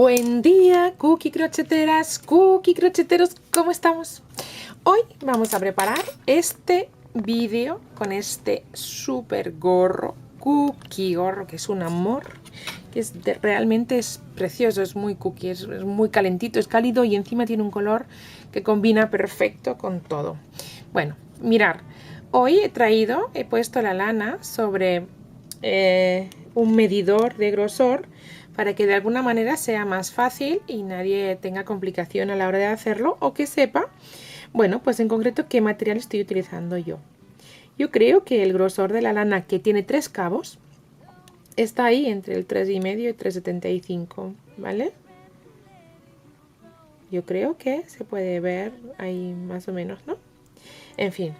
Buen día, cookie crocheteras, cookie crocheteros, ¿cómo estamos? Hoy vamos a preparar este vídeo con este súper gorro, cookie gorro, que es un amor, que realmente es precioso, es muy cookie, es muy calentito, es cálido y encima tiene un color que combina perfecto con todo. Bueno, mirar, hoy he puesto la lana sobre un medidor de grosor para que de alguna manera sea más fácil y nadie tenga complicación a la hora de hacerlo, o que sepa, bueno, pues en concreto qué material estoy utilizando yo. Yo creo que el grosor de la lana, que tiene 3 cabos, está ahí entre el 3,5 y 3,75, ¿vale? Yo creo que se puede ver ahí más o menos, ¿no? En fin,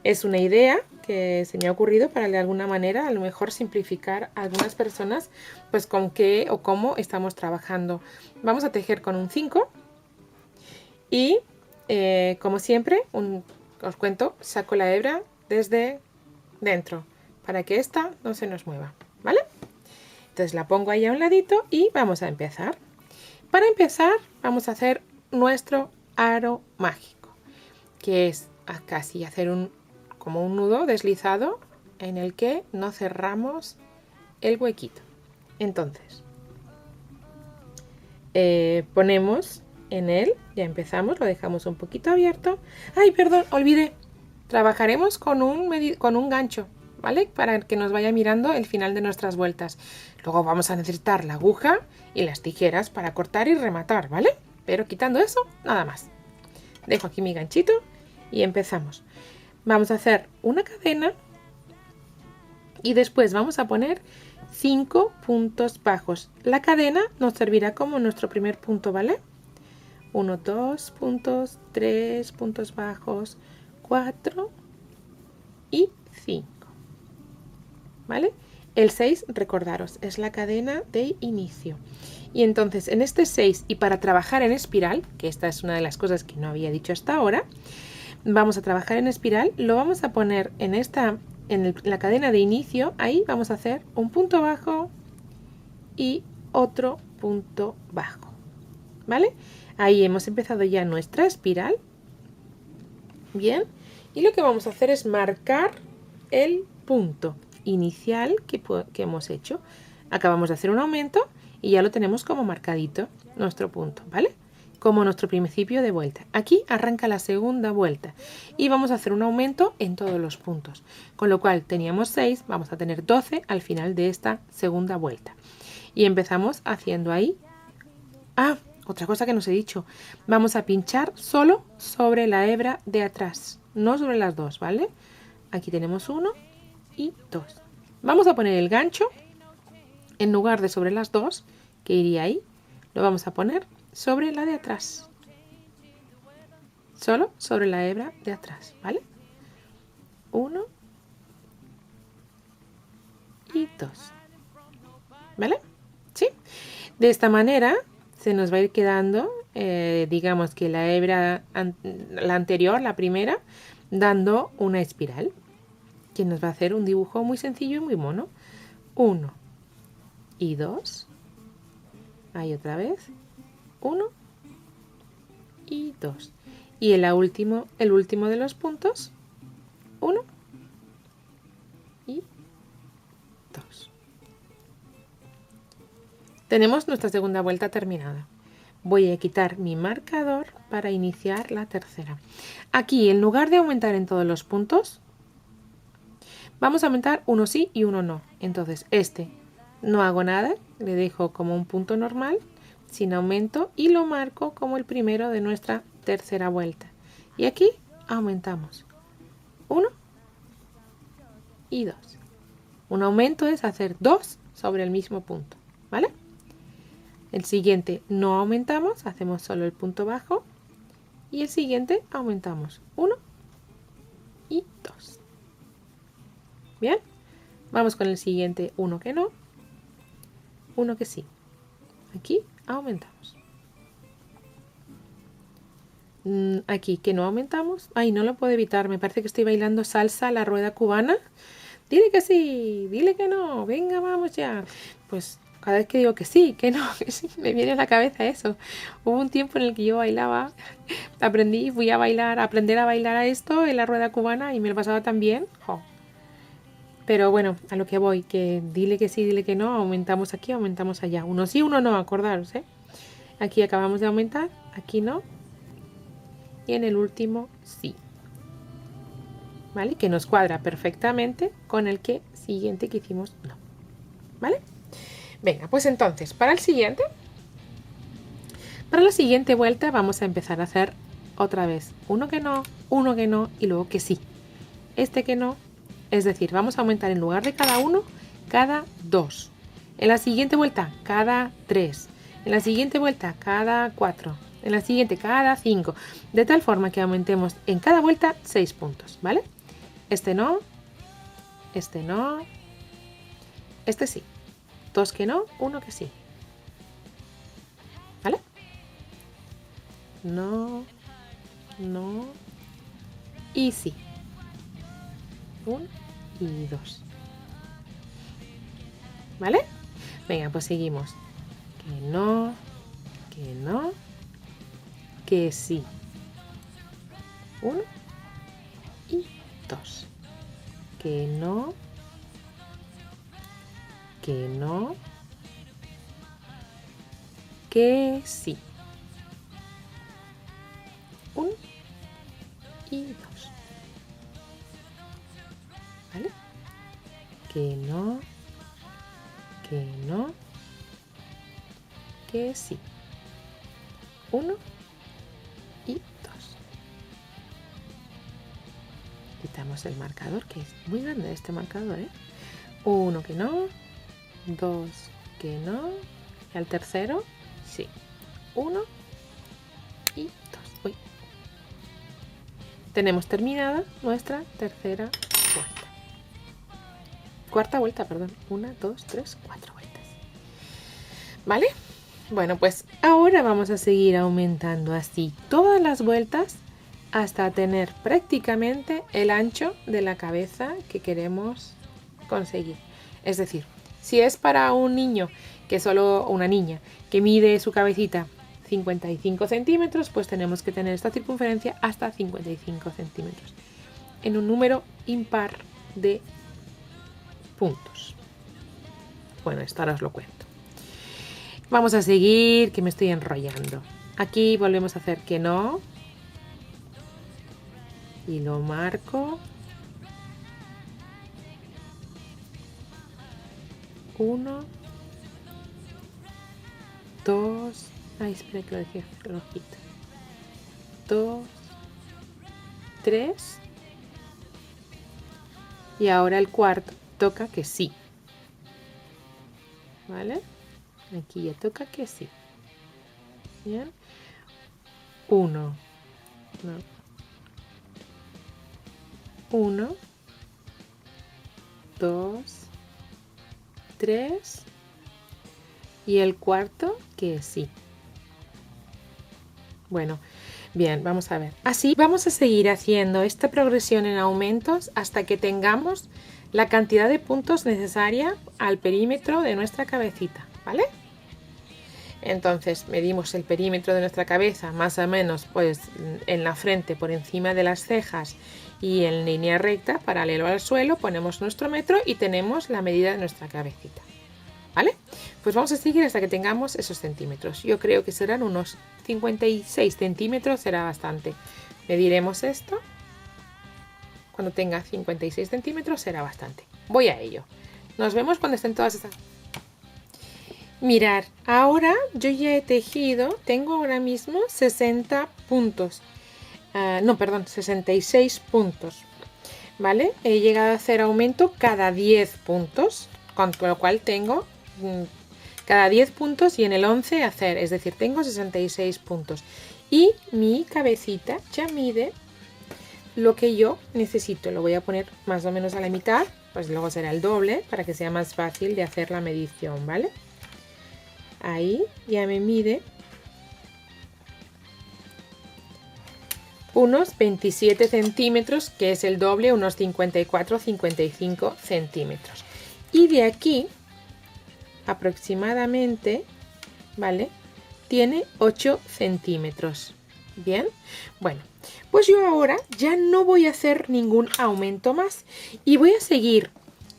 es una idea que se me ha ocurrido para de alguna manera a lo mejor simplificar a algunas personas pues con qué o cómo estamos trabajando. Vamos a tejer con un 5 y como siempre os cuento, saco la hebra desde dentro para que esta no se nos mueva, ¿vale? Entonces la pongo ahí a un ladito y vamos a empezar. Para empezar vamos a hacer nuestro aro mágico, que es casi hacer como un nudo deslizado en el que no cerramos el huequito. Entonces ponemos en él, ya empezamos, lo dejamos un poquito abierto. Ay, perdón, olvidé, trabajaremos con un gancho, ¿vale? Para que nos vaya mirando el final de nuestras vueltas. Luego vamos a necesitar la aguja y las tijeras para cortar y rematar, ¿vale? Pero quitando eso, nada más. Dejo aquí mi ganchito y empezamos. Vamos a hacer una cadena y después vamos a poner 5 puntos bajos. La cadena nos servirá como nuestro primer punto, ¿vale? 1, 2 puntos, 3 puntos bajos, 4 y 5, ¿vale? El 6, recordaros, es la cadena de inicio. Y entonces en este 6, y para trabajar en espiral, que esta es una de las cosas que no había dicho hasta ahora, vamos a trabajar en espiral, lo vamos a poner en la cadena de inicio. Ahí vamos a hacer un punto bajo y otro punto bajo, ¿vale? Ahí hemos empezado ya nuestra espiral. Bien, y lo que vamos a hacer es marcar el punto inicial que hemos hecho. Acabamos de hacer un aumento y ya lo tenemos como marcadito nuestro punto, ¿vale? Como nuestro principio de vuelta. Aquí arranca la segunda vuelta y vamos a hacer un aumento en todos los puntos, con lo cual teníamos 6, vamos a tener 12 al final de esta segunda vuelta y empezamos haciendo ahí. Otra cosa que nos he dicho, vamos a pinchar solo sobre la hebra de atrás, no sobre las dos, ¿vale? Aquí tenemos 1 y 2. Vamos a poner el gancho en lugar de sobre las dos, que iría ahí, lo vamos a poner sobre la de atrás, solo sobre la hebra de atrás, ¿vale? 1 y 2, ¿vale? ¿Sí? De esta manera se nos va a ir quedando, digamos que la hebra, la anterior, la primera, dando una espiral, que nos va a hacer un dibujo muy sencillo y muy mono. 1 y 2, ahí otra vez, 1 y 2, y el último de los puntos, 1 y 2. Tenemos nuestra segunda vuelta terminada. Voy a quitar mi marcador para iniciar la tercera. Aquí, en lugar de aumentar en todos los puntos, vamos a aumentar uno sí y uno no. Entonces no hago nada, le dejo como un punto normal, sin aumento, y lo marco como el primero de nuestra tercera vuelta. Y aquí aumentamos 1 y 2. Un aumento es hacer 2 sobre el mismo punto, ¿vale? El siguiente no aumentamos, hacemos solo el punto bajo, y el siguiente aumentamos 1 y 2. Bien, vamos con el siguiente, uno que no, uno que sí. Aquí aumentamos. Aquí que no aumentamos. Ay, no lo puedo evitar, me parece que estoy bailando salsa a la rueda cubana. Dile que sí, dile que no, venga, vamos ya. Pues Cada vez que digo que sí, que no, que sí, me viene a la cabeza eso. Hubo un tiempo en el que yo bailaba, fui a bailar, a aprender a bailar a esto en la rueda cubana y me lo pasaba tan bien. Jo. Pero bueno, a lo que voy, que dile que sí, dile que no, aumentamos aquí, aumentamos allá. Uno sí, uno no, acordaros, ¿eh? Aquí acabamos de aumentar, aquí no. Y en el último sí. ¿Vale? Que nos cuadra perfectamente con el que siguiente que hicimos no. ¿Vale? Venga, pues entonces, para la siguiente vuelta vamos a empezar a hacer otra vez uno que no y luego que sí. Este que no, es decir, vamos a aumentar en lugar de cada uno, cada 2. En la siguiente vuelta, cada 3. En la siguiente vuelta, cada 4. En la siguiente, cada 5. De tal forma que aumentemos en cada vuelta 6 puntos, ¿vale? Este no, este no, este sí. 2 que no, 1 que sí. ¿Vale? No, no y sí. 1 y 2. ¿Vale? Venga, pues seguimos. Que no, que sí. 1 y 2. Que no, que sí. 1 y 2. ¿Vale? Que no, que sí. 1 y 2. Quitamos el marcador, que es muy grande este marcador, ¿eh? 1 que no, 2 que no, y al tercero, sí. 1 y 2. Uy. Tenemos terminada nuestra tercera vuelta. Cuarta vuelta, perdón. 1, 2, 3, 4 vueltas. ¿Vale? Bueno, pues ahora vamos a seguir aumentando así todas las vueltas hasta tener prácticamente el ancho de la cabeza que queremos conseguir. Es decir, si es para un niño, que solo una niña, que mide su cabecita 55 centímetros, pues tenemos que tener esta circunferencia hasta 55 centímetros en un número impar de puntos. Bueno, esto ahora os lo cuento. Vamos a seguir, que me estoy enrollando. Aquí volvemos a hacer que no. Y lo marco. 1, 2. Ay, espera que lo dejé rojito. 2, 3. Y ahora el cuarto toca que sí. ¿Vale? Aquí ya toca que sí. Bien. 1. 1, 2, 3. Y el cuarto que sí. Bueno, bien, vamos a ver. Así vamos a seguir haciendo esta progresión en aumentos hasta que tengamos la cantidad de puntos necesaria al perímetro de nuestra cabecita, ¿vale? Entonces medimos el perímetro de nuestra cabeza más o menos pues en la frente, por encima de las cejas y en línea recta, paralelo al suelo, ponemos nuestro metro y tenemos la medida de nuestra cabecita, ¿vale? Pues vamos a seguir hasta que tengamos esos centímetros. Yo creo que serán unos 56 centímetros, será bastante. Mediremos esto. Cuando tenga 56 centímetros será bastante. Voy a ello. Nos vemos cuando estén todas estas... Mirad, ahora yo ya he tejido, tengo ahora mismo 60 puntos. No, perdón, 66 puntos. ¿Vale? He llegado a hacer aumento cada 10 puntos, con lo cual tengo cada 10 puntos y en el 11 hacer, es decir, tengo 66 puntos. Y mi cabecita ya mide lo que yo necesito. Lo voy a poner más o menos a la mitad, pues luego será el doble para que sea más fácil de hacer la medición, ¿vale? Ahí ya me mide unos 27 centímetros, que es el doble, unos 54-55 centímetros. Y de aquí aproximadamente, ¿vale? Tiene 8 centímetros. Bien, bueno, pues yo ahora ya no voy a hacer ningún aumento más y voy a seguir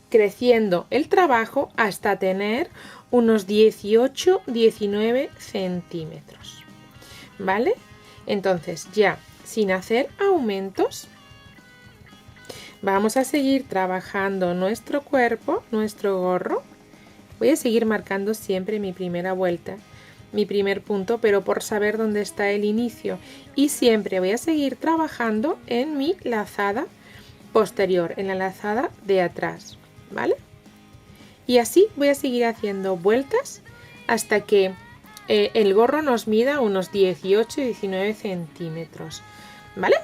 creciendo el trabajo hasta tener unos 18-19 centímetros, ¿vale? Entonces ya sin hacer aumentos vamos a seguir trabajando nuestro cuerpo, nuestro gorro. Voy a seguir marcando siempre mi primera vuelta, mi primer punto, pero por saber dónde está el inicio, y siempre voy a seguir trabajando en mi lazada posterior, en la lazada de atrás, ¿vale? Y así voy a seguir haciendo vueltas hasta que el gorro nos mida unos 18-19 centímetros, ¿vale?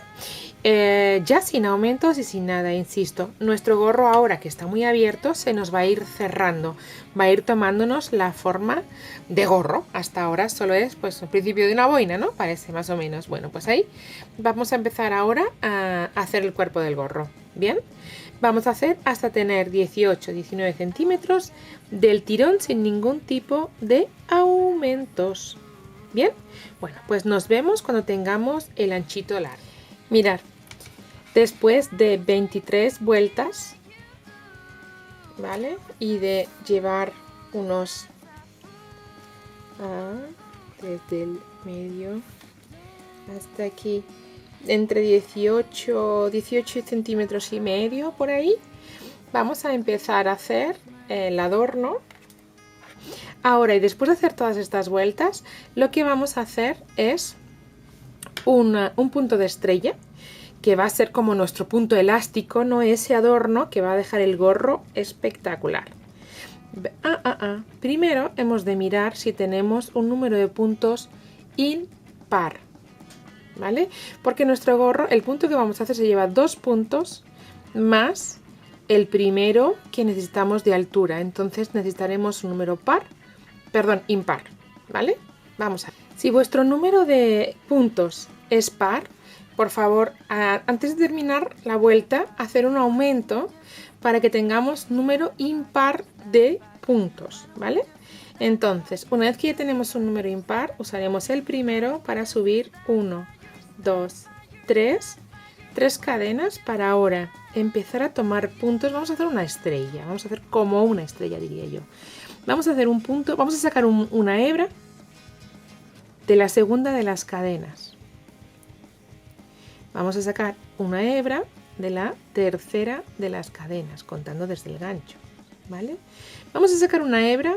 Ya sin aumentos y sin nada, insisto, nuestro gorro ahora que está muy abierto se nos va a ir cerrando, va a ir tomándonos la forma de gorro. Hasta ahora solo es pues el principio de una boina, ¿no? Parece más o menos. Bueno, pues ahí vamos a empezar ahora a hacer el cuerpo del gorro. Bien, vamos a hacer hasta tener 18-19 centímetros del tirón sin ningún tipo de aumentos. Bien, bueno, pues nos vemos cuando tengamos el anchito largo. Mirad, después de 23 vueltas, ¿vale? Y de llevar unos desde el medio hasta aquí, entre 18 centímetros y medio por ahí, vamos a empezar a hacer el adorno. Ahora, y después de hacer todas estas vueltas, lo que vamos a hacer es un punto de estrella, que va a ser como nuestro punto elástico, no ese adorno que va a dejar el gorro espectacular. Primero hemos de mirar si tenemos un número de puntos impar, ¿vale? Porque nuestro gorro, el punto que vamos a hacer se lleva 2 puntos más el primero que necesitamos de altura, entonces necesitaremos un número impar, ¿vale? Vamos a ver. Si vuestro número de puntos es par, por favor, antes de terminar la vuelta, hacer un aumento para que tengamos número impar de puntos, ¿vale? Entonces, una vez que ya tenemos un número impar, usaremos el primero para subir 1, 2, 3 cadenas para ahora empezar a tomar puntos. Vamos a hacer una estrella, vamos a hacer como una estrella, diría yo. Vamos a hacer un punto, vamos a sacar una hebra de la segunda de las cadenas. Vamos a sacar una hebra de la tercera de las cadenas, contando desde el gancho, ¿vale? Vamos a sacar una hebra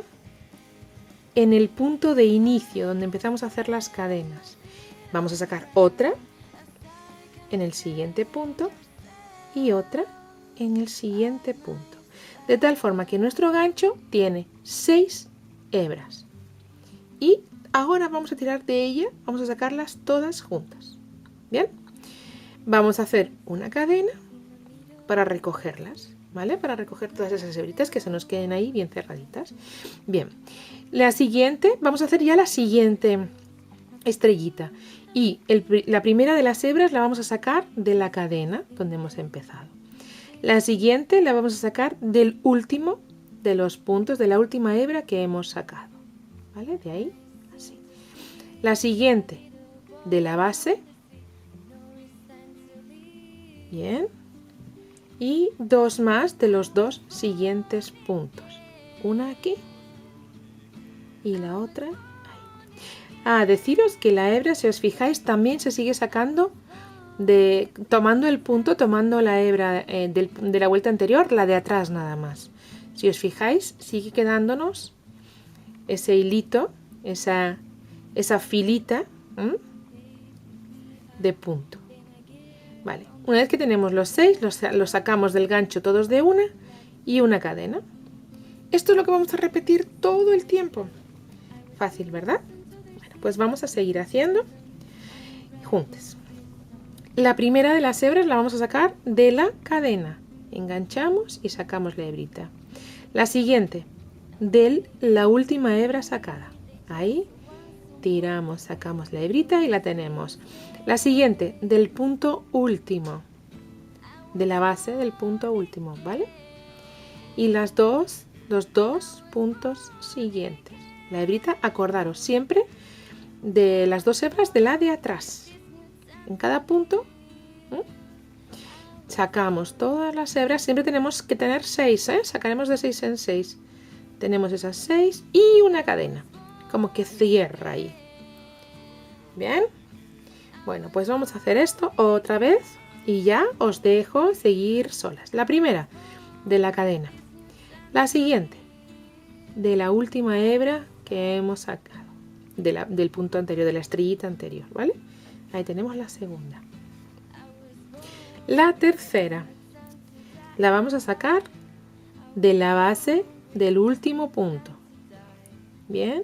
en el punto de inicio, donde empezamos a hacer las cadenas. Vamos a sacar otra en el siguiente punto y otra en el siguiente punto. De tal forma que nuestro gancho tiene 6 hebras. Y ahora vamos a tirar de ella, vamos a sacarlas todas juntas. ¿Bien? Vamos a hacer una cadena para recogerlas, ¿vale? Para recoger todas esas hebritas que se nos queden ahí bien cerraditas. Bien, la siguiente, vamos a hacer ya la siguiente estrellita. Y la primera de las hebras la vamos a sacar de la cadena donde hemos empezado. La siguiente la vamos a sacar del último de los puntos, de la última hebra que hemos sacado, ¿vale? De ahí, así. La siguiente de la base. Bien. Y 2 más de los 2 siguientes puntos. Una aquí y la otra ahí. Deciros que la hebra, si os fijáis, también se sigue sacando tomando el punto, tomando la hebra de la vuelta anterior, la de atrás nada más. Si os fijáis, sigue quedándonos ese hilito, esa filita de punto. Vale, una vez que tenemos los 6, los sacamos del gancho todos de una y una cadena. Esto es lo que vamos a repetir todo el tiempo. Fácil, ¿verdad? Bueno, pues vamos a seguir haciendo juntas. La primera de las hebras la vamos a sacar de la cadena. Enganchamos y sacamos la hebrita. La siguiente, de la última hebra sacada. Ahí tiramos, sacamos la hebrita y la tenemos. La siguiente, del punto último, de la base del punto último, ¿vale? Y las dos los 2 puntos siguientes. La hebrita, acordaros siempre de las 2 hebras de la de atrás. En cada punto sacamos todas las hebras. Siempre tenemos que tener 6, sacaremos de 6 en 6. Tenemos esas 6 y una cadena, como que cierra ahí. Bien, bueno, pues vamos a hacer esto otra vez y ya os dejo seguir solas. La primera de la cadena, la siguiente de la última hebra que hemos sacado del punto anterior, de la estrellita anterior, ¿vale? Ahí tenemos la segunda. La tercera la vamos a sacar de la base del último punto. Bien,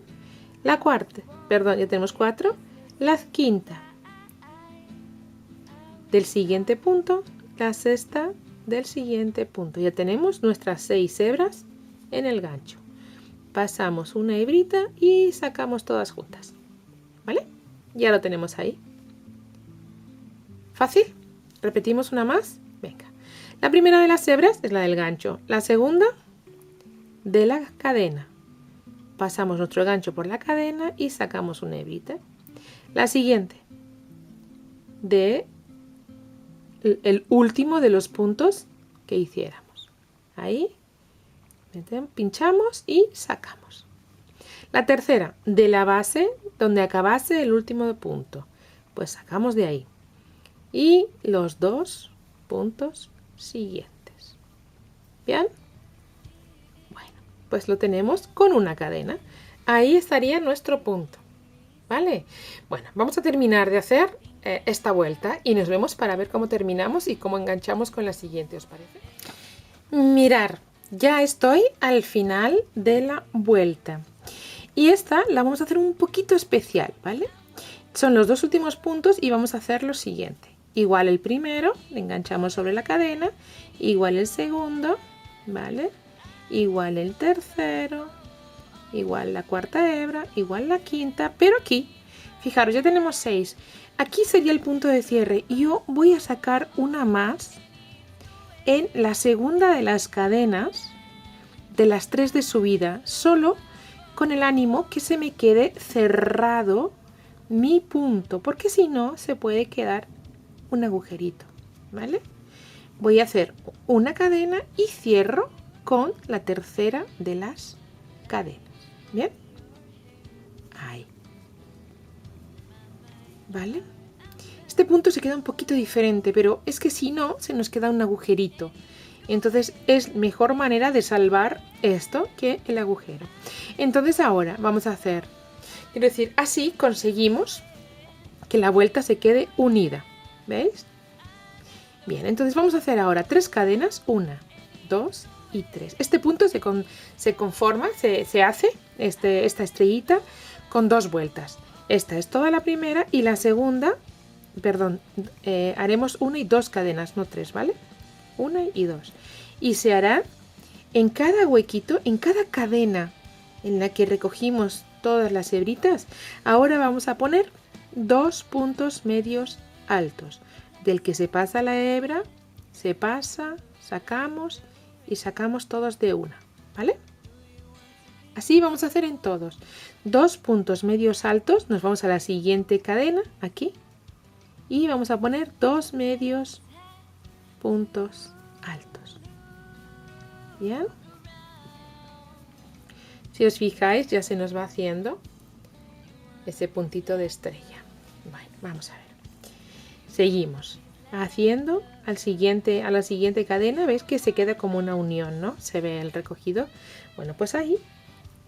la cuarta, perdón, ya tenemos 4. La quinta del siguiente punto, la sexta del siguiente punto. Ya tenemos nuestras 6 hebras en el gancho. Pasamos una hebrita y sacamos todas juntas, ¿vale? Ya lo tenemos ahí. ¿Fácil? Repetimos una más. Venga. La primera de las hebras es la del gancho. La segunda de la cadena. Pasamos nuestro gancho por la cadena y sacamos una hebrita. La siguiente de el último de los puntos que hiciéramos. Ahí pinchamos y sacamos. La tercera de la base donde acabase el último punto. Pues sacamos de ahí. Y los 2 puntos siguientes. ¿Bien? Bueno, pues lo tenemos con una cadena. Ahí estaría nuestro punto. ¿Vale? Bueno, vamos a terminar de hacer esta vuelta y nos vemos para ver cómo terminamos y cómo enganchamos con la siguiente, ¿os parece? Mirar, ya estoy al final de la vuelta. Y esta la vamos a hacer un poquito especial, ¿vale? Son los 2 últimos puntos y vamos a hacer lo siguiente. Igual el primero, le enganchamos sobre la cadena, igual el segundo, ¿vale? Igual el tercero, igual la cuarta hebra, igual la quinta, pero aquí, fijaros, ya tenemos 6. Aquí sería el punto de cierre y yo voy a sacar una más en la segunda de las cadenas de las 3 de subida, solo con el ánimo que se me quede cerrado mi punto, porque si no se puede quedar un agujerito, ¿vale? Voy a hacer una cadena y cierro con la tercera de las cadenas. ¿Bien? Ahí. ¿Vale? Este punto se queda un poquito diferente, pero es que si no, se nos queda un agujerito. Entonces es mejor manera de salvar esto que el agujero. Entonces ahora vamos a hacer, quiero decir, así conseguimos que la vuelta se quede unida. ¿Veis? Bien, entonces vamos a hacer ahora 3 cadenas, 1, 2 y 3. Este punto se conforma, se hace esta estrellita con 2 vueltas. Esta es toda la primera y la segunda, perdón, haremos 1 y 2 cadenas, no 3, ¿vale? 1 y 2. Y se hará en cada huequito, en cada cadena en la que recogimos todas las hebritas. Ahora vamos a poner 2 puntos medios altos. Del que se pasa la hebra, se pasa, sacamos y sacamos todos de una, ¿vale? Así vamos a hacer en todos. 2 puntos medios altos, nos vamos a la siguiente cadena, aquí, y vamos a poner 2 medios puntos altos. ¿Bien? Si os fijáis, ya se nos va haciendo ese puntito de estrella. Bueno, vamos a ver. Seguimos haciendo a la siguiente cadena. ¿Veis que se queda como una unión, ¿no? Se ve el recogido. Bueno, pues ahí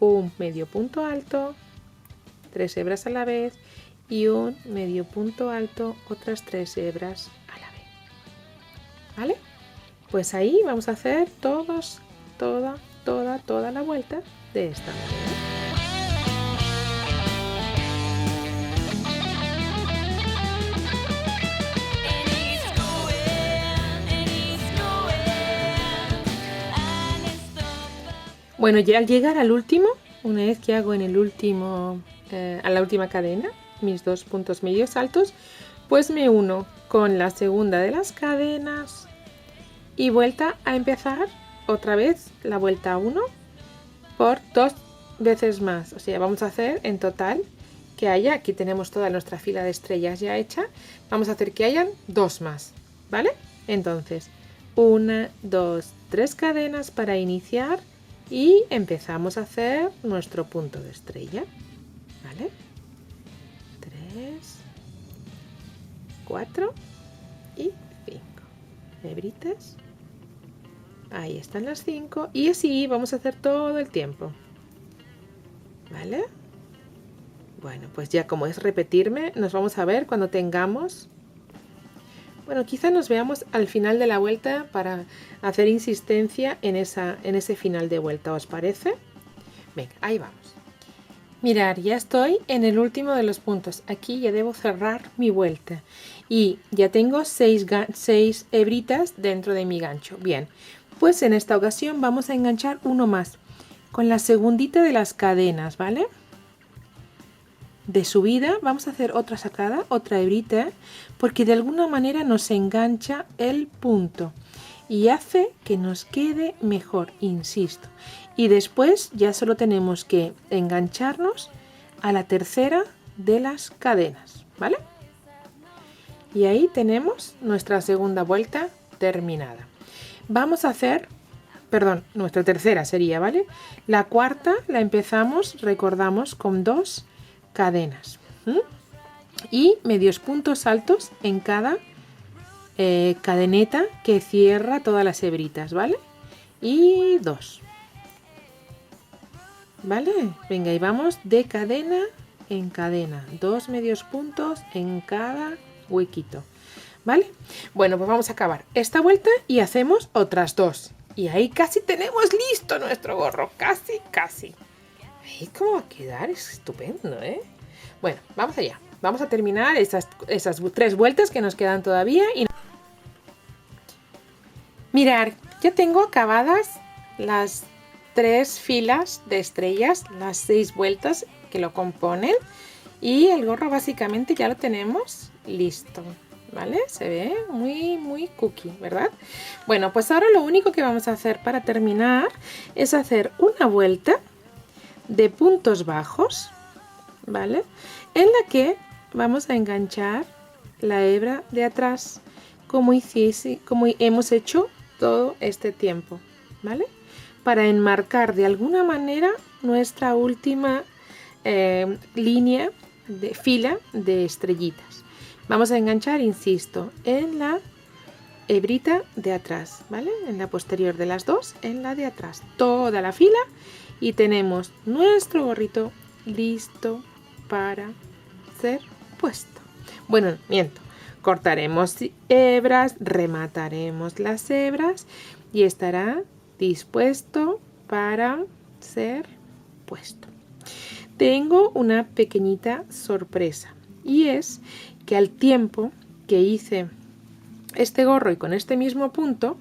un medio punto alto, 3 hebras a la vez y un medio punto alto, otras 3 hebras a la vez. ¿Vale? Pues ahí vamos a hacer toda la vuelta de esta manera. Bueno, ya al llegar al último, una vez que hago en el último, a la última cadena, mis 2 puntos medios altos, pues me uno con la segunda de las cadenas y vuelta a empezar otra vez la vuelta 1 mejor 2 veces más. O sea, vamos a hacer en total que haya, aquí tenemos toda nuestra fila de estrellas ya hecha, vamos a hacer que hayan 2 más, ¿vale? Entonces, 1, 2, 3 cadenas para iniciar y empezamos a hacer nuestro punto de estrella, ¿vale? 3, 4 y 5 hebritas. Ahí están las 5 y así vamos a hacer todo el tiempo, ¿vale? Bueno, pues ya como es repetirme, nos vamos a ver cuando tengamos... Bueno, quizá nos veamos al final de la vuelta para hacer insistencia en ese final de vuelta, ¿os parece? Venga, ahí vamos. Mirad, ya estoy en el último de los puntos. Aquí ya debo cerrar mi vuelta. Y ya tengo 6 hebritas dentro de mi gancho. Bien, pues en esta ocasión vamos a enganchar uno más con la segundita de las cadenas, ¿vale? De subida vamos a hacer otra sacada, otra hebrita, porque de alguna manera nos engancha el punto y hace que nos quede mejor, insisto. Y después ya solo tenemos que engancharnos a la tercera de las cadenas, ¿vale? Y ahí tenemos nuestra segunda vuelta terminada. Vamos a hacer, perdón, nuestra tercera sería, ¿vale? La cuarta la empezamos, recordamos, con 2 cadenas y medios puntos altos en cada cadeneta que cierra todas las hebritas, ¿vale? Y 2, ¿vale? Venga, y vamos de cadena en cadena, 2 medios puntos en cada huequito, ¿vale? Bueno, pues vamos a acabar esta vuelta y hacemos otras 2 y ahí casi tenemos listo nuestro gorro, casi. Ahí cómo va a quedar, es estupendo, ¿eh? Bueno, vamos allá. Vamos a terminar esas 3 vueltas que nos quedan todavía. Y... Mirad, ya tengo acabadas las 3 filas de estrellas, las 6 vueltas que lo componen. Y el gorro básicamente ya lo tenemos listo, ¿vale? Se ve muy cookie, ¿verdad? Bueno, pues ahora lo único que vamos a hacer para terminar es hacer una vuelta de puntos bajos, ¿vale? En la que vamos a enganchar la hebra de atrás como hemos hecho todo este tiempo, ¿vale? Para enmarcar de alguna manera nuestra última línea de fila de estrellitas. Vamos a enganchar, insisto, en la hebrita de atrás, ¿vale? En la posterior de las 2, en la de atrás, toda la fila. Y tenemos nuestro gorrito listo para ser puesto. Bueno, miento. Cortaremos hebras, remataremos las hebras y estará dispuesto para ser puesto. Tengo una pequeñita sorpresa y es que al tiempo que hice este gorro y con este mismo punto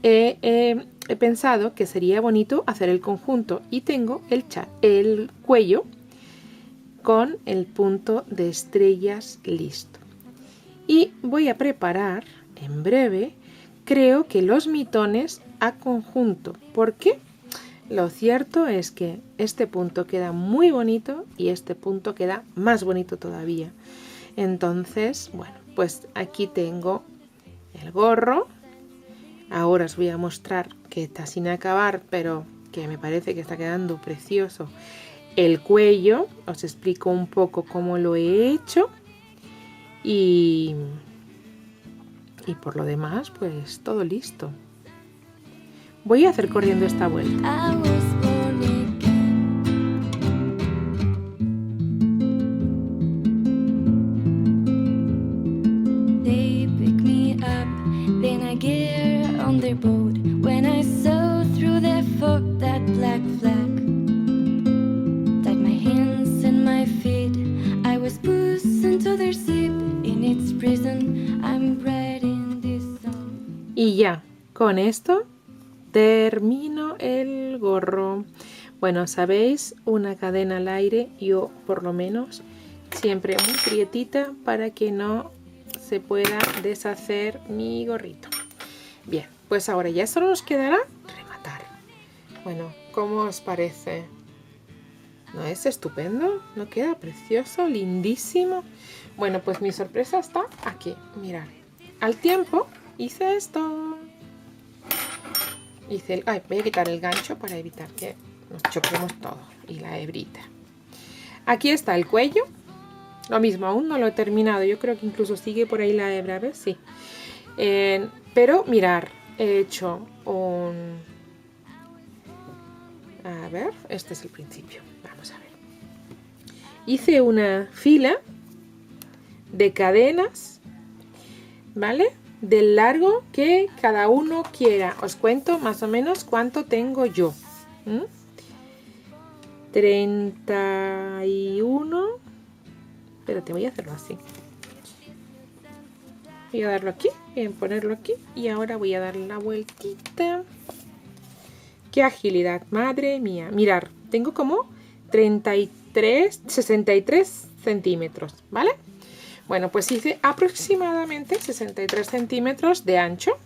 he pensado que sería bonito hacer el conjunto y tengo el cuello con el punto de estrellas listo. Y voy a preparar en breve, creo que los mitones a conjunto. ¿Por qué? Lo cierto es que este punto queda muy bonito y este punto queda más bonito todavía. Entonces, bueno, pues aquí tengo el gorro. Ahora os voy a mostrar que está sin acabar, pero que me parece que está quedando precioso. El cuello, os explico un poco cómo lo he hecho. Y por lo demás, pues todo listo. Voy a hacer corriendo esta vuelta. On their boat when I saw through the fog that black flag, tied my hands and my feet. I was pushed into their ship in its prison. I'm writing this song. Y ya, con esto termino el gorro. Bueno, sabéis, una cadena al aire, yo por lo menos siempre muy prietita para que no se pueda deshacer mi gorrito. Bien, pues ahora ya solo nos quedará rematar. Bueno, cómo os parece. ¿No es estupendo? ¿No queda precioso? Lindísimo. Bueno, pues mi sorpresa está aquí. Mirad. Al tiempo hice esto. Ay, voy a quitar el gancho para evitar que nos choquemos todo. Y la hebrita. Aquí está el cuello. Lo mismo, aún no lo he terminado. Yo creo que incluso sigue por ahí la hebra. A ver, sí. Pero mirar, he hecho un... A ver, este es el principio. Vamos a ver. Hice una fila de cadenas, ¿vale? Del largo que cada uno quiera. Os cuento más o menos cuánto tengo yo. 31. Espérate, voy a hacerlo así. Voy a darlo aquí, voy a ponerlo aquí y ahora voy a darle la vueltita. ¡Qué agilidad! ¡Madre mía! Mirar, tengo como 63 centímetros, ¿vale? Bueno, pues hice aproximadamente 63 centímetros de ancho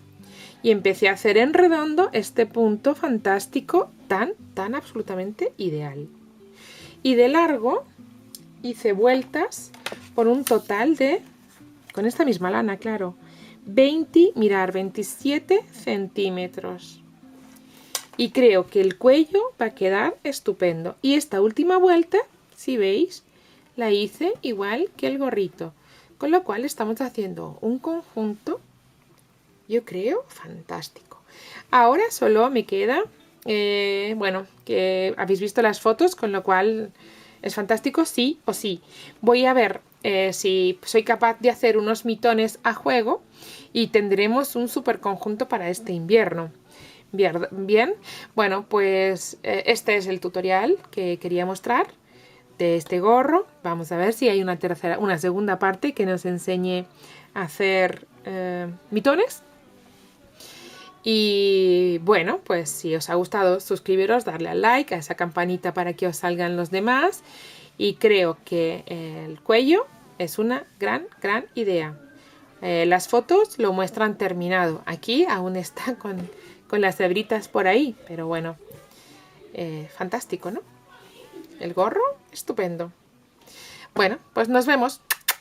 y empecé a hacer en redondo este punto fantástico tan absolutamente ideal. Y de largo hice vueltas por un total de, con esta misma lana, claro, 27 centímetros. Y creo que el cuello va a quedar estupendo. Y esta última vuelta, si veis, la hice igual que el gorrito. Con lo cual estamos haciendo un conjunto, yo creo, fantástico. Ahora solo me queda, bueno, que habéis visto las fotos, con lo cual es fantástico, sí o sí. Voy a ver si soy capaz de hacer unos mitones a juego y tendremos un super conjunto para este invierno. Bien, bueno, pues este es el tutorial que quería mostrar de este gorro. Vamos a ver si hay una segunda parte que nos enseñe a hacer mitones. Y bueno, pues si os ha gustado, suscribiros, darle al like, a esa campanita para que os salgan los demás. Y creo que el cuello es una gran idea. Las fotos lo muestran terminado. Aquí aún está con las hebritas por ahí, pero bueno, fantástico, ¿no? El gorro, estupendo. Bueno, pues nos vemos.